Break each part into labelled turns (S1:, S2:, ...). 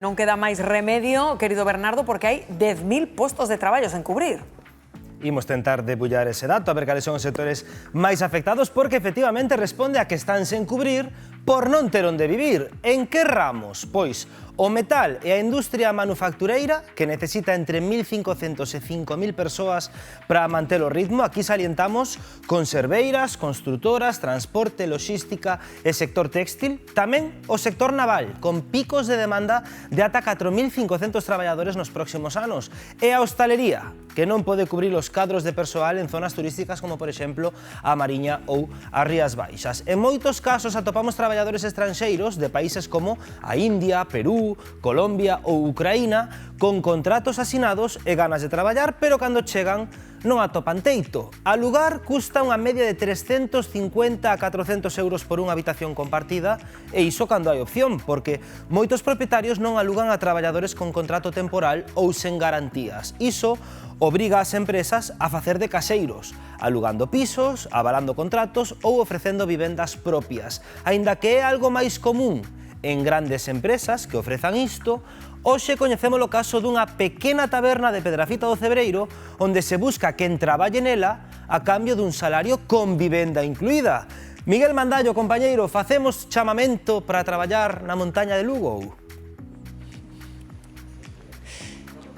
S1: Non queda máis remedio, querido Bernardo, porque hai 10.000 postos de traballo sen cubrir.
S2: Imos tentar debullar ese dato, a ver cales son os sectores máis afectados, porque efectivamente responde a que están sen cubrir por non ter onde vivir. En que ramos? Pois o metal e a industria manufactureira, que necesita entre 1.500 e 5.000 persoas para manter o ritmo. Aquí salientamos conserveiras, construtoras, transporte, logística e sector téxtil. Tamén o sector naval, con picos de demanda de ata 4.500 traballadores nos próximos anos. E a hostalería, que non pode cubrir os cadros de persoal en zonas turísticas como, por exemplo, a Mariña ou as Rías Baixas. En moitos casos atopamos traballadores estranxeiros de países como a India, Perú, Colombia ou Ucraína con contratos asinados e ganas de traballar, pero cando chegan non atopan teito. A lugar custa unha media de 350 a 400 euros por unha habitación compartida, e iso cando hai opción, porque moitos propietarios non alugan a traballadores con contrato temporal ou sen garantías. Iso obriga ás empresas a facer de caseiros, alugando pisos, avalando contratos ou ofrecendo vivendas propias. Aínda que é algo máis común en grandes empresas que ofrezan isto, hoxe coñecemos o caso dunha pequena taberna de Pedrafita do Cebreiro onde se busca quen traballe nela a cambio dun salario con vivenda incluída. Miguel Mandallo, compañeiro, facemos chamamento para traballar na montaña de Lugo?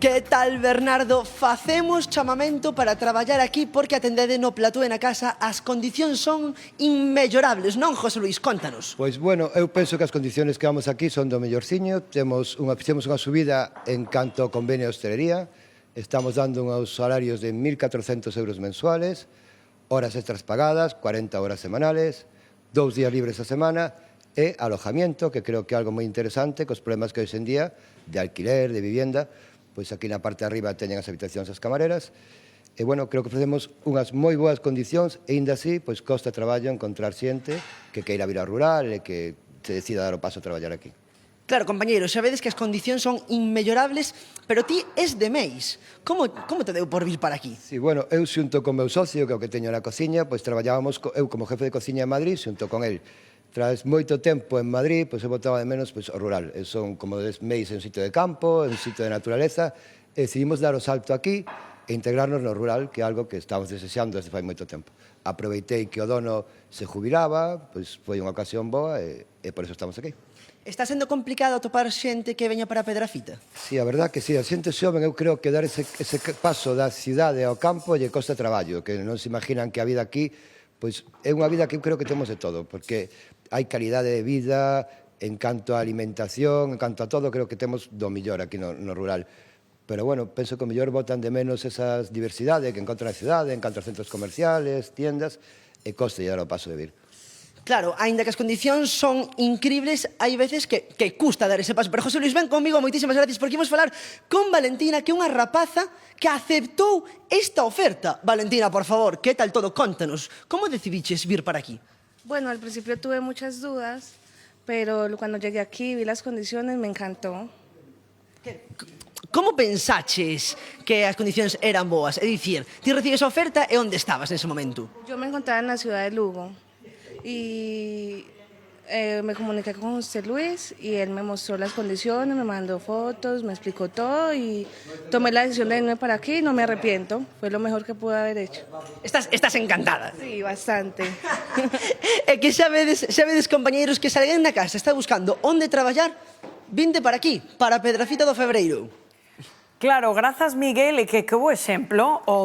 S3: Que tal, Bernardo? Facemos chamamento para traballar aquí porque atendede no plató e na casa as condicións son inmellorables, non, José Luis? Contanos.
S4: Pois, bueno, eu penso que as condiciones que vamos aquí son do mellorciño. Fixemos unha subida en canto ao convenio de hostelería. Estamos dando uns salarios de 1.400 euros mensuales, horas extras pagadas, 40 horas semanales, 2 días libres a semana e alojamiento, que creo que é algo moi interesante, cos problemas que hoxe en día de alquiler, de vivienda, pois aquí na parte de arriba teñen as habitacións as camareras, e, bueno, creo que ofrecemos unhas moi boas condicións, e, ainda así, pois, costa traballo encontrar xente que queira vir ao rural e que se decida dar o paso a traballar aquí.
S3: Claro, compañeiro, xa vedes que as condicións son inmellorables, pero ti es de Meis. Como te deu por vir para aquí?
S4: Sí, bueno, eu xunto con meu socio, que é o que teño na cociña, pois traballábamos, eu como jefe de cociña en Madrid, xunto con el. Tras moito tempo en Madrid, pois eu botaba de menos o rural. Son como 10 meses en un sitio de campo, en un sitio de naturaleza, e decidimos dar o salto aquí e integrarnos no rural, que é algo que estábamos desexando desde fai moito tempo. Aproveitei que o dono se jubilaba, pois foi unha ocasión boa e por eso estamos aquí.
S3: Está sendo complicado atopar xente que veña para Pedrafita?
S4: Sí, a verdad que sí, a xente xoven, eu creo que dar ese paso da cidade ao campo lle costa traballo, que non se imaginan que a vida aquí, pois é unha vida que eu creo que temos de todo, porque hai calidade de vida, en canto a alimentación, en canto a todo, creo que temos do millor aquí no rural. Pero, bueno, penso que o mellor botan de menos esas diversidade que encontran na cidade, en canto a centros comerciales, tiendas, e coste llegar ao paso de vir.
S3: Claro, aínda que as condicións son incribles, hai veces que custa dar ese paso. Pero, José Luis, ven conmigo, moitísimas gracias, porque imos falar con Valentina, que é unha rapaza que aceptou esta oferta. Valentina, por favor, que tal todo? Contanos, como decidiches vir para aquí?
S5: Bueno, al principio tuve muchas dudas, pero cuando llegué aquí vi las condiciones, me encantó.
S3: Como pensaches que as condicións eran boas? É dicir, ti recibes a oferta e onde estabas nese momento?
S5: Yo me encontraba en la ciudad de Lugo y me comuniqué con José Luis y él me mostró las condiciones, me mandó fotos, me explicó todo y tomé la decisión de irme para aquí y no me arrepiento. Fue lo mejor que pude haber hecho.
S3: Estás encantada.
S5: Sí, bastante.
S3: É que xa vedes, compañeiros, que se alguén na casa está buscando onde traballar, vinde para aquí, para Pedrafita do Cebreiro.
S1: Claro, grazas, Miguel, e que bo exemplo o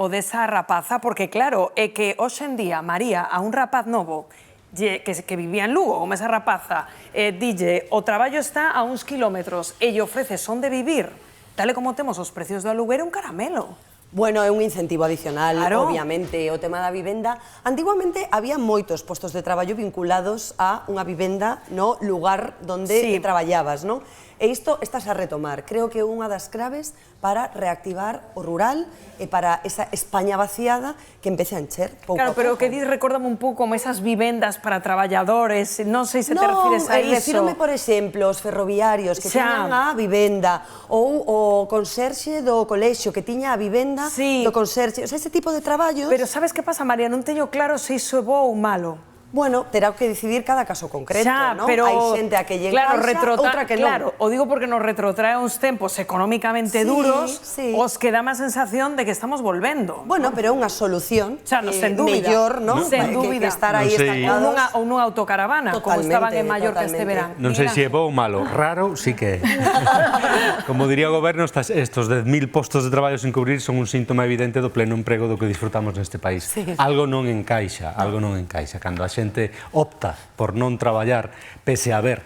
S1: desa rapaza, porque claro, é que hoxe en día María a un rapaz novo que vivía en Lugo, como esa rapaza, dille, o traballo está a uns kilómetros e lle ofrece son de vivir, tal e como temos os precios do aluguer, un caramelo.
S6: Bueno, é un incentivo adicional,
S1: claro.
S6: Obviamente, o tema da vivenda. Antiguamente había moitos postos de traballo vinculados a unha vivenda no lugar onde traballabas, non? E isto estás a retomar. Creo que é unha das claves para reactivar o rural e para esa España vaciada que empece a encher pouco a pouco.
S1: Claro, pero o que dis, recórdame un pouco como esas vivendas para traballadores, non sei se te refires a iso.
S6: Refírome, por exemplo, os ferroviarios que tiñan a vivenda, ou o conserxe do colexio que tiña a vivenda do conserxe, ese tipo de traballos.
S1: Pero sabes que pasa, María? Non teño claro se iso é bo ou malo.
S6: Bueno, terá que decidir cada caso concreto,
S1: Xa,
S6: non?
S1: pero,
S6: Hai xente a que lle
S1: claro,
S6: encaixa, outra que non.
S1: Claro, o digo porque nos retrotrae uns tempos económicamente
S6: Sí,
S1: duros,
S6: sí.
S1: os que dá má sensación de que estamos volvendo.
S6: Bueno, pero é unha solución
S1: Xa, no, sen dúbida.
S6: mellor, non?
S1: Sen dúbida.
S6: Que estar aí
S7: Non sei.
S6: estancados.
S1: Ou nunha autocaravana, como
S6: Totalmente,
S1: estaban en Mallorca este
S6: totalmente.
S1: verán.
S7: Non sei se é bo ou malo, raro sí que é. Como diría o goberno, estos 10.000 postos de traballo sin cubrir son un síntoma evidente do pleno emprego do que disfrutamos neste país.
S6: Sí.
S7: Algo non encaixa, algo non encaixa. Cando a xente opta por non traballar, pese a haber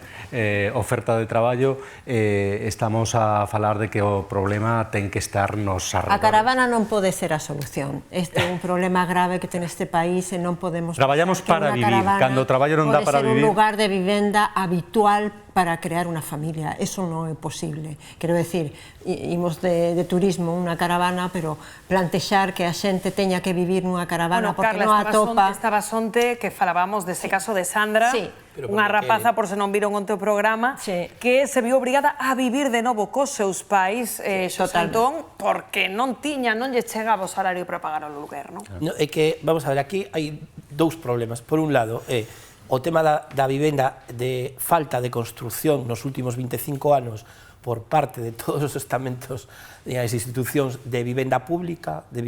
S7: oferta de traballo, estamos a falar de que o problema ten que estar nos arredores.
S8: A caravana non pode ser a solución. Este é un problema grave que ten este país e non podemos...
S7: Traballamos
S8: pensar que
S7: para
S8: unha
S7: vivir.
S8: caravana
S7: Cando o traballo non dá para
S8: pode ser
S7: vivir...
S8: un lugar de vivenda habitual para crear unha familia. Eso non é posible. Quero decir, imos de turismo unha caravana, pero plantexar que a xente teña que vivir nunha caravana porque non atopa...
S1: Estabas onte que falábamos dese caso de Sandra,
S8: Sí.
S1: unha rapaza, por se non viron onte o programa,
S8: Sí.
S1: que se viu obrigada a vivir de novo cos seus pais, Xosantón, porque non lle chegaba o salario para pagar o aluguer, non?
S9: No, é que, vamos a ver, aquí hai dous problemas. Por un lado, é o tema da vivenda de falta de construcción nos últimos 25 anos por parte de todos os estamentos e as institucións de vivenda pública en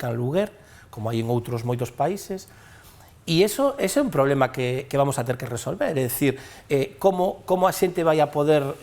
S9: aluguer, como hai en outros moitos países, e ese é un problema que vamos a ter que resolver, é dicir, como a xente vai a poder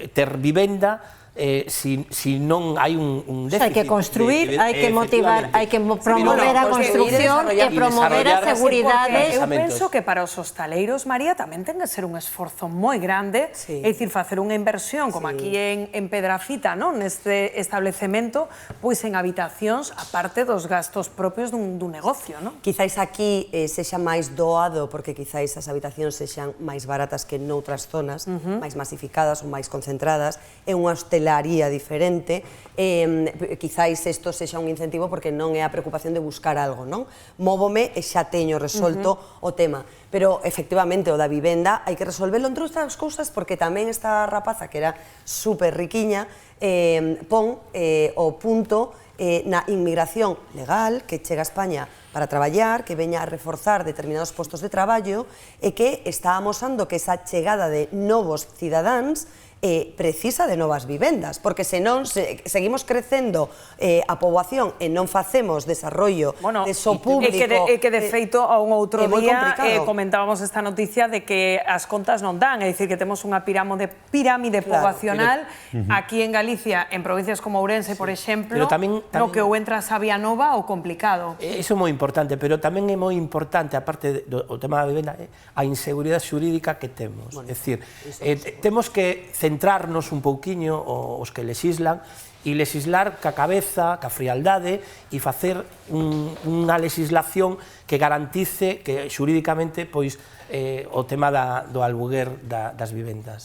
S9: ter vivenda si non hai un déficit.
S8: Hai que construir, hai que motivar, hai que promover a construcción e promover a seguridade.
S1: Eu penso que para os hostaleiros, María, tamén ten que ser un esforzo moi grande, é dicir, facer unha inversión, como aquí en Pedrafita, neste establecemento, pois en habitacións, aparte dos gastos propios dun negocio, non?
S6: Quizáis aquí sexa máis doado, porque quizáis as habitacións sexan máis baratas que noutras zonas, máis masificadas ou máis concentradas, é unha hostelaría diferente, quizáis isto sexa un incentivo porque non é a preocupación de buscar algo, non? Móvome e xa teño resolto o tema. Pero, efectivamente, o da vivenda hai que resolverlo entre outras cousas porque tamén esta rapaza, que era super riquiña, pon o punto na inmigración legal que chega a España para traballar, que veña a reforzar determinados postos de traballo e que está amosando que esa chegada de novos cidadáns precisa de novas vivendas, porque senón seguimos crecendo a poboación e non facemos desarrollo de so público.
S1: E que de feito, a un outro día comentábamos esta noticia de que as contas non dan, é dicir, que temos unha pirámide poboacional aquí en Galicia, en provincias como Ourense, por exemplo, no que ou entras a Vía Nova ou complicado.
S9: Iso é moi importante, pero tamén é moi importante, aparte do tema da vivenda, a inseguridade xurídica que temos. É dicir, temos que centrarnos un pouquiño os que legislan e legislar ca cabeza, ca frialdade e facer unha legislación que garantice que xurídicamente pois o tema do albuguer das vivendas.